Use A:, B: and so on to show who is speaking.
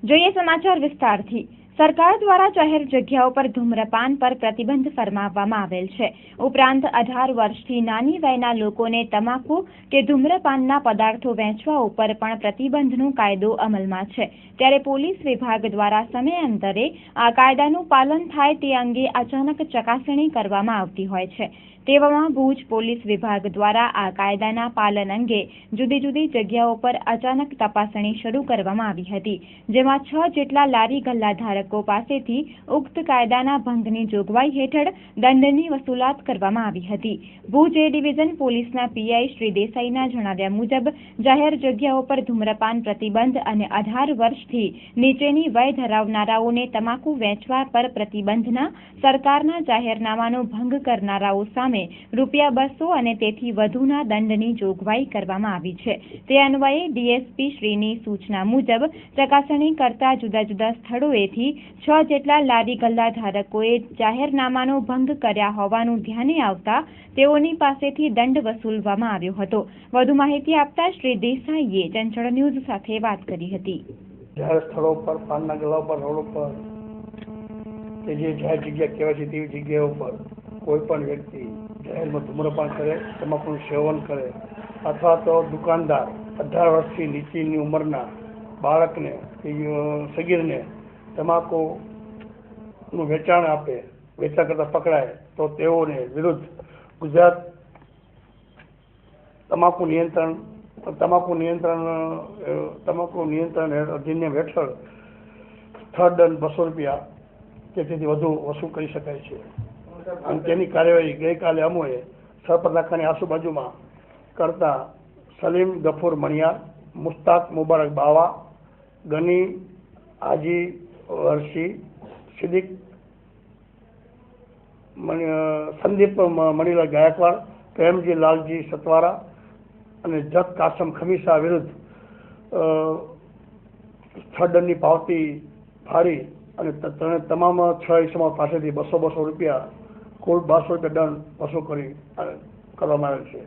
A: જોઈએ સમાચાર વિસ્તારથી। સરકાર દ્વારા જાહેર જગ્યાઓ પર ધૂમ્રપાન પર પ્રતિબંધ ફરમાવવામાં આવેલ છે। ઉપરાંત 18 વર્ષથી નાની વયના લોકોને તમાકુ કે ધૂમ્રપાનના પદાર્થો વેચવા ઉપર પણ પ્રતિબંધનો કાયદો અમલમાં છે। ત્યારે પોલીસ વિભાગ દ્વારા સમયાંતરે આ કાયદાનું પાલન થાય તે અંગે અચાનક ચકાસણી કરવામાં આવતી હોય છે। તેવામાં ભુજ પોલીસ વિભાગ દ્વારા આ કાયદાના પાલન અંગે જુદી જુદી જગ્યાઓ પર અચાનક તપાસણી શરૂ કરવામાં આવી હતી, જેમાં 6 જેટલા લારી ગલ્લા ધારકો પાસેથી ઉક્ત કાયદાના ભંગની જોગવાઈ હેઠળ દંડની વસૂલાત કરવામાં આવી હતી। ભુજ એ ડિવિઝન પોલીસના પીઆઈ શ્રી દેસાઈના જણાવ્યા મુજબ જાહેર જગ્યાઓ પર ધૂમ્રપાન પ્રતિબંધ અને 18 વર્ષથી નીચેની વય ધરાવનારાઓને તમાકુ વેચવા પર પ્રતિબંધના સરકારના જાહેરનામાનો ભંગ કરનારાઓ સામે ₹200 અને તેથી વધુના દંડની જોગવાઈ કરવામાં આવી છે। તે અન્વયે ડીએસપી શ્રીની સૂચના મુજબ ચકાસણી કરતા જુદા જુદા સ્થળોએથી 6 જેટલા લારી ગલ્લા ધારકોએ જાહેરનામાનો ભંગ કર્યા હોવાનું ધ્યાને આવતા તેઓની પાસેથી દંડ વસૂલવામાં આવ્યો હતો। વધુ માહિતી આપતા શ્રી દેસાઈએ ચંચળ ન્યૂઝ સાથે વાત કરી હતી।
B: જાહેર સ્થળો પર પાનના ગલ્લા પર રોડ પર કે જે જાહેર જગ્યા કહેવાય છે તેવી જગ્યાઓ પર કોઈ પણ વ્યક્તિ જાહેરમાં ધૂમ્રપાન કરે, તમાકુનું સેવન કરે અથવા તો દુકાનદાર 18 વર્ષથી નીચેની ઉંમરના બાળકને કે સગીરને તમાકુનું વેચાણ આપે, વેચાણ કરતા પકડાય તો તેઓને વિરુદ્ધ ગુજરાત તમાકુ નિયંત્રણ અધિનિયમ હેઠળ સ્થળ દંડ ₹200 કે તેથી વધુ વસૂલ કરી શકાય છે। અને તેની કાર્યવાહી ગઈકાલે અમોએ સરપત નાકાની આજુબાજુમાં કરતા સલીમ ગફુર મણિયાર, મુસ્તાક મુબારક બાવા, ગની હાજી હર્ષી, સિદ્દીક સંદીપ મણીલાલ ગાયકવાડ, પ્રેમજી લાલજી સતવારા અને જત કાસમ ખમીસા વિરુદ્ધ સ્થળદંડની પાવતી ફાડી અને તમામ 6 ઇસમો પાસેથી ₹200 કુલ ₹1200 દંડ વસૂલ કરવામાં આવેલ છે।